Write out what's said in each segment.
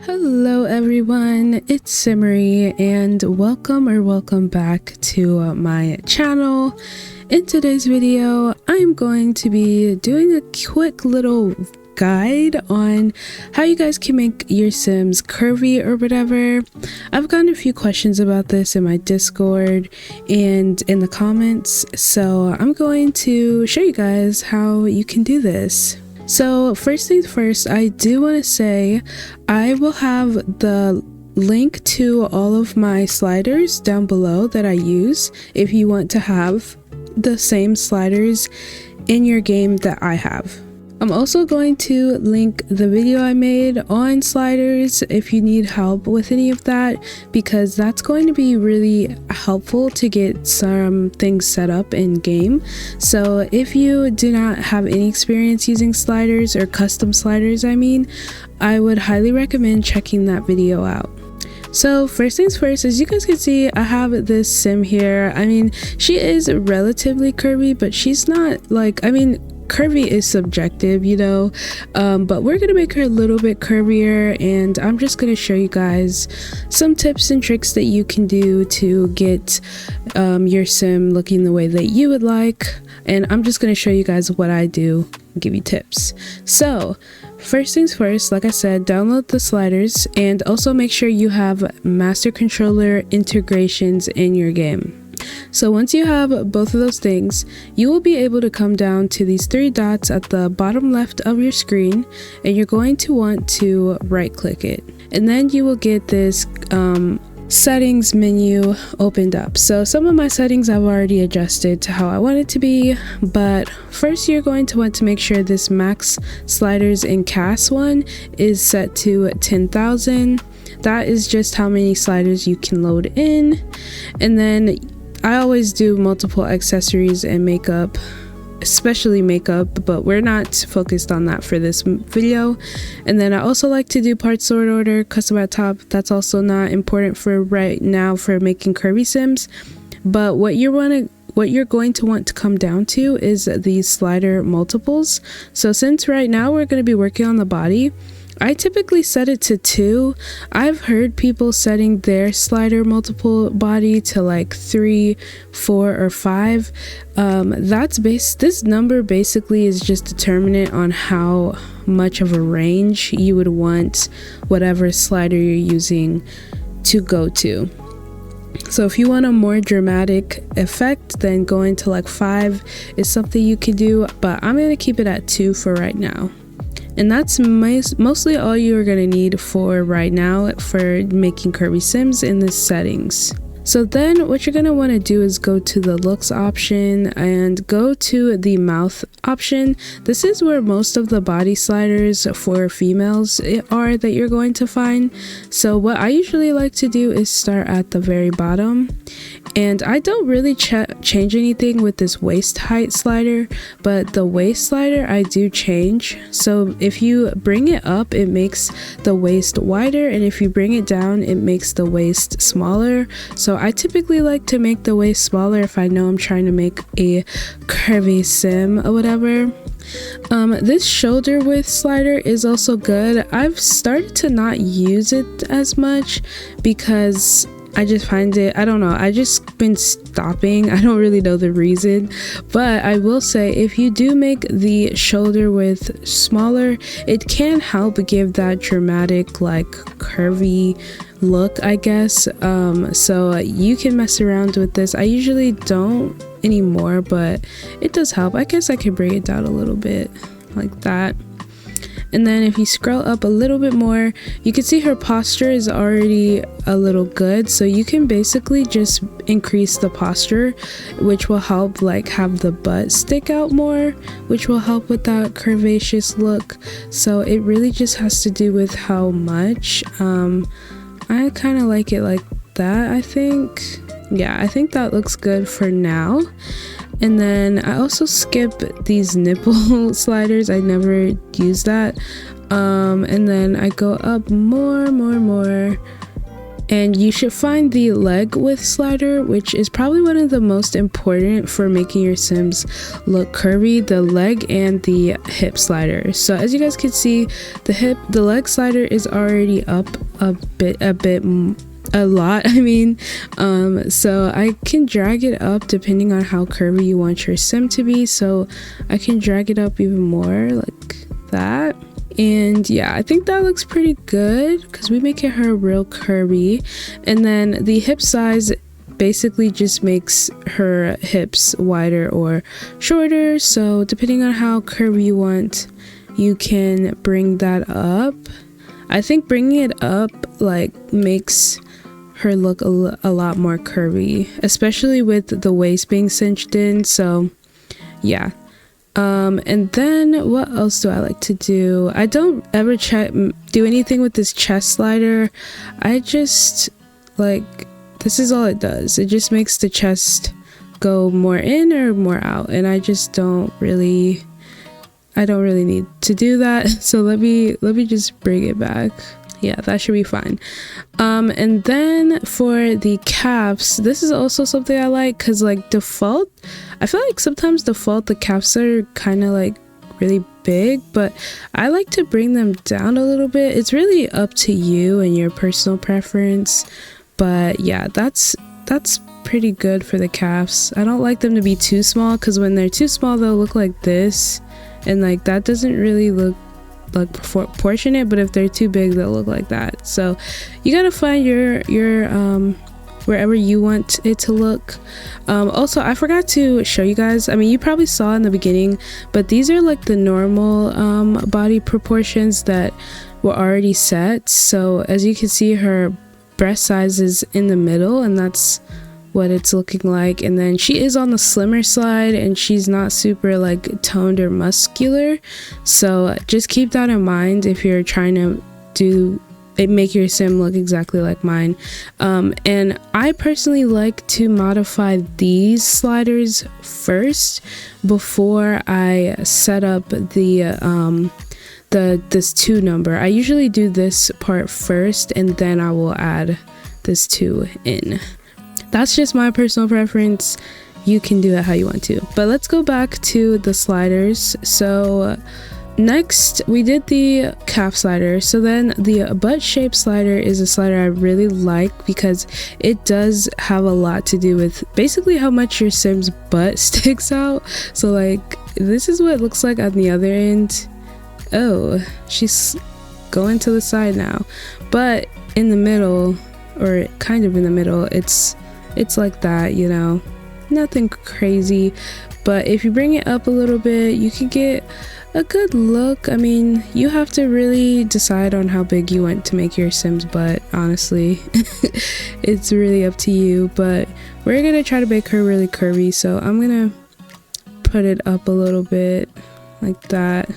Hello everyone, it's Simerie and welcome back to my channel. In today's video, I'm going to be doing a quick little guide on how you guys can make your Sims curvy or whatever. I've gotten a few questions about this in my Discord and in the comments, so I'm going to show you guys how you can do this. So first things first, I do want to say I will have the link to all of my sliders down below that I use if you want to have the same sliders in your game that I have. I'm also going to link the video I made on sliders if you need help with any of that, because that's going to be really helpful to get some things set up in game. So if you do not have any experience using sliders or custom sliders, I would highly recommend checking that video out. So first things first, as you guys can see, I have this sim here. She is relatively curvy, but she's not like, curvy is subjective, but we're gonna make her a little bit curvier, and I'm just gonna show you guys some tips and tricks that you can do to get your sim looking the way that you would like. And I'm just gonna show you guys what I do and give you tips. So first things first, like I said, download the sliders and also make sure you have master controller integrations in your game. So once you have both of those things, you will be able to come down to these three dots at the bottom left of your screen, and you're going to want to right click it, and then you will get this settings menu opened up. So some of my settings I've already adjusted to how I want it to be, but first you're going to want to make sure this max sliders and cast one is set to 10,000. That is just how many sliders you can load in. And then I always do multiple accessories and makeup, especially makeup, but we're not focused on that for this video. And then I also like to do part sort order, custom at top. That's also not important for right now for making curvy sims. But what you're going to want to come down to is these slider multiples. So since right now we're going to be working on the body, I typically set it to 2. I've heard people setting their slider multiple body to like 3, 4, or 5. This number basically is just determinant on how much of a range you would want whatever slider you're using to go to. So if you want a more dramatic effect, then going to like 5 is something you can do, but I'm going to keep it at 2 for right now. And that's mostly all you're going to need for right now for making curvy sims in the settings. So then what you're going to want to do is go to the looks option and go to the mouth option. This is where most of the body sliders for females are that you're going to find. So what I usually like to do is start at the very bottom. And I don't really change anything with this waist height slider, but the waist slider I do change. So if you bring it up, it makes the waist wider, and if you bring it down, it makes the waist smaller. So I typically like to make the waist smaller if I know I'm trying to make a curvy sim or whatever. This shoulder width slider is also good. I've started to not use it as much because I just find it, I don't know, I just been stopping. I don't really know the reason, but I will say if you do make the shoulder width smaller, it can help give that dramatic like curvy look, I guess. So you can mess around with this. I usually don't anymore, but it does help. I guess I could bring it down a little bit like that. And then if you scroll up a little bit more, you can see her posture is already a little good. So you can basically just increase the posture, which will help like have the butt stick out more, which will help with that curvaceous look. So it really just has to do with how much. I kind of like it like that, I think. Yeah, I think that looks good for now. And then I also skip these nipple sliders. I never use that. And then I go up more. And you should find the leg width slider, which is probably one of the most important for making your Sims look curvy, the leg and the hip slider. So as you guys can see, the leg slider is already up a lot, I mean, so I can drag it up depending on how curvy you want your sim to be. So I can drag it up even more like that. And yeah, I think that looks pretty good because we make her real curvy. And then the hip size basically just makes her hips wider or shorter. So depending on how curvy you want, you can bring that up. I think bringing it up like makes her look a lot more curvy, especially with the waist being cinched in. So yeah. And then what else do I like to do? I don't ever do anything with this chest slider. I just like, this is all it does. It just makes the chest go more in or more out, and I don't really need to do that. So let me just bring it back. Yeah, that should be fine. And then for the calves, this is also something I like because like default, I feel like sometimes default the calves are kind of like really big, but I like to bring them down a little bit. It's really up to you and your personal preference, but yeah, that's pretty good for the calves. I don't like them to be too small because when they're too small they'll look like this, and like that doesn't really look like proportionate, but if they're too big they'll look like that. So you gotta find your wherever you want it to look. Also, I forgot to show you guys, I mean you probably saw in the beginning, but these are like the normal body proportions that were already set. So as you can see, her breast size is in the middle, and that's what it's looking like. And then she is on the slimmer side, and she's not super like toned or muscular, so just keep that in mind if you're trying to make your sim look exactly like mine. And I personally like to modify these sliders first before I set up this 2 number. I usually do this part first, and then I will add this 2 in. That's just my personal preference. You can do it how you want to. But let's go back to the sliders. So next we did the calf slider. So then the butt shape slider is a slider I really like because it does have a lot to do with basically how much your sim's butt sticks out. So like this is what it looks like on the other end. Oh, she's going to the side now, but in the middle, or kind of in the middle, it's like that, you know, nothing crazy. But if you bring it up a little bit, you can get a good look. I mean, you have to really decide on how big you want to make your sim's butt, honestly. It's really up to you, but we're gonna try to make her really curvy, so I'm gonna put it up a little bit like that,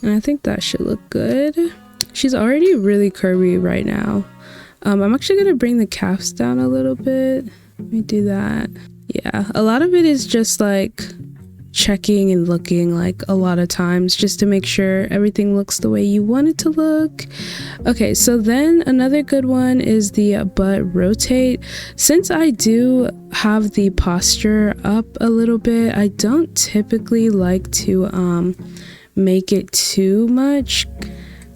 and I think that should look good. She's already really curvy right now. I'm actually gonna bring the calves down a little bit. Let me do that. Yeah, a lot of it is just like checking and looking like a lot of times just to make sure everything looks the way you want it to look. Okay, so then another good one is the butt rotate. Since I do have the posture up a little bit, I don't typically like to make it too much.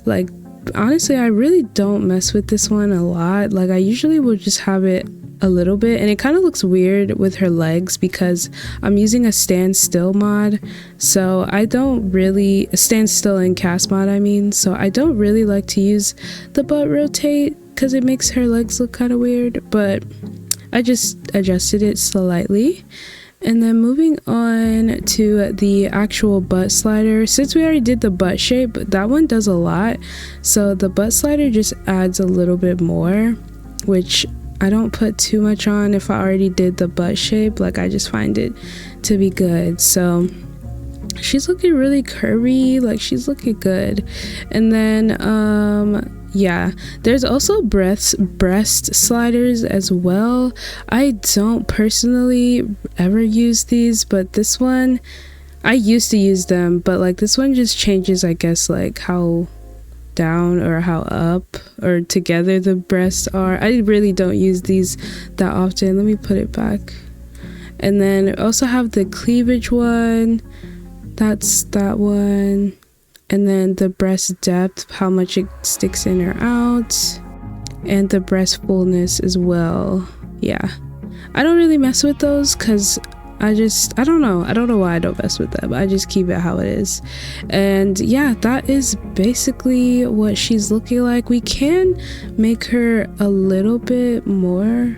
Like honestly, I really don't mess with this one a lot. Like I usually will just have it a little bit, and it kind of looks weird with her legs because I'm using a standstill mod, so I don't really standstill in cast mod, I mean, so I don't really like to use the butt rotate because it makes her legs look kind of weird, but I just adjusted it slightly. And then moving on to the actual butt slider, since we already did the butt shape, that one does a lot, so the butt slider just adds a little bit more, which I don't put too much on if I already did the butt shape. Like I just find it to be good. So she's looking really curvy, like she's looking good. And then yeah, there's also breast sliders as well. I don't personally ever use these, but this one I used to use them, but like this one just changes, I guess, like how down or how up or together the breasts are. I really don't use these that often. Let me put it back. And then I also have the cleavage one. That's that one. And then the breast depth, how much it sticks in or out, and the breast fullness as well. Yeah, I don't really mess with those because I don't know why I don't mess with them. I just keep it how it is. And yeah, that is basically what she's looking like. We can make her a little bit more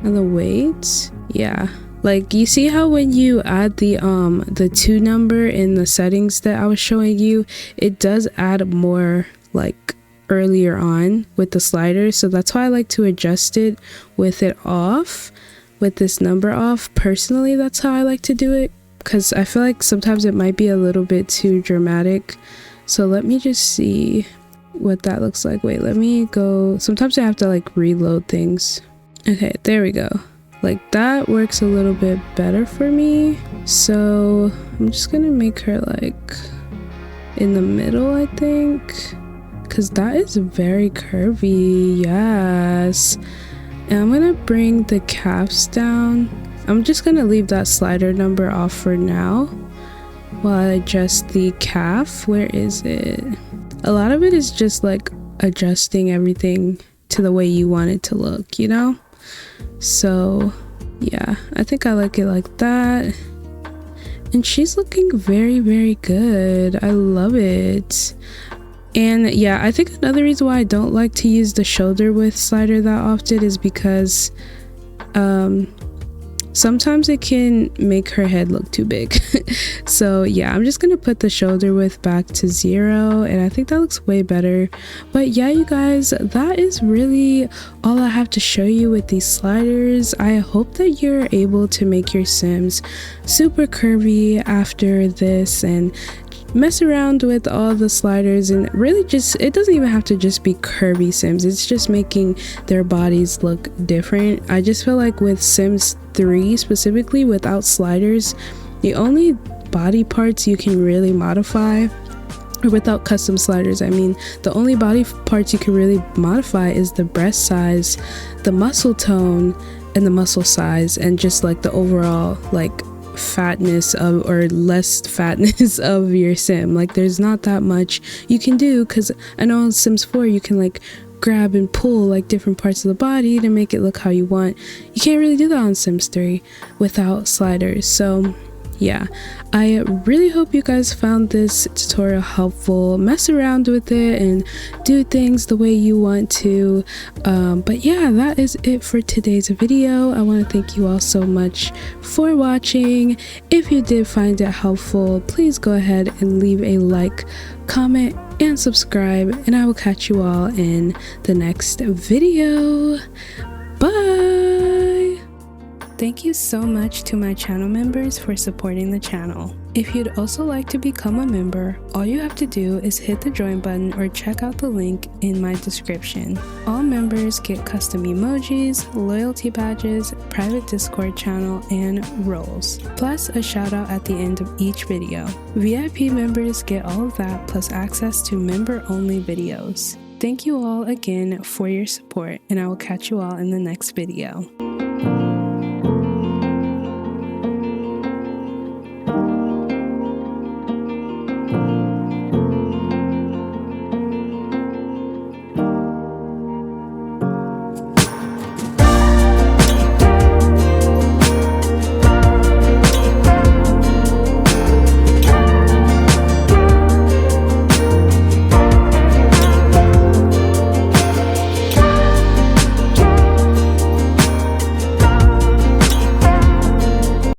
on the weight. Yeah, like you see how when you add the 2 number in the settings that I was showing you, it does add more like earlier on with the sliders. So that's why I like to adjust it with it off, with this number off. Personally, that's how I like to do it, because I feel like sometimes it might be a little bit too dramatic. So let me just see what that looks like. Wait, let me go. Sometimes I have to like reload things. Okay, there we go. Like that works a little bit better for me. So I'm just gonna make her like in the middle, I think, because that is very curvy. Yes. And I'm gonna bring the calves down. I'm just gonna leave that slider number off for now while I adjust the calf. Where is it? A lot of it is just like adjusting everything to the way you want it to look, you know? So yeah, I think I like it like that. And she's looking very, very good. I love it. And yeah, I think another reason why I don't like to use the shoulder width slider that often is because sometimes it can make her head look too big. So yeah, I'm just gonna put the shoulder width back to 0, and I think that looks way better. But yeah, you guys, that is really all I have to show you with these sliders. I hope that you're able to make your Sims super curvy after this and mess around with all the sliders, and really just, it doesn't even have to just be curvy Sims, it's just making their bodies look different. I just feel like with Sims 3 specifically, without sliders, the only body parts you can really modify, or without custom sliders, I mean, the only body parts you can really modify is the breast size, the muscle tone, and the muscle size, and just like the overall like fatness of, or less fatness of your Sim. Like there's not that much you can do, because I know in Sims 4 you can like grab and pull like different parts of the body to make it look how you want. You can't really do that on Sims 3 without sliders. So yeah, I really hope you guys found this tutorial helpful. Mess around with it and do things the way you want to. But yeah, that is it for today's video. I want to thank you all so much for watching. If you did find it helpful, please go ahead and leave a like, comment, and subscribe, and I will catch you all in the next video. Bye! Thank you so much to my channel members for supporting the channel. If you'd also like to become a member, all you have to do is hit the join button or check out the link in my description. All members get custom emojis, loyalty badges, private Discord channel, and roles, plus a shout out at the end of each video. VIP members get all of that plus access to member only videos. Thank you all again for your support, and I will catch you all in the next video.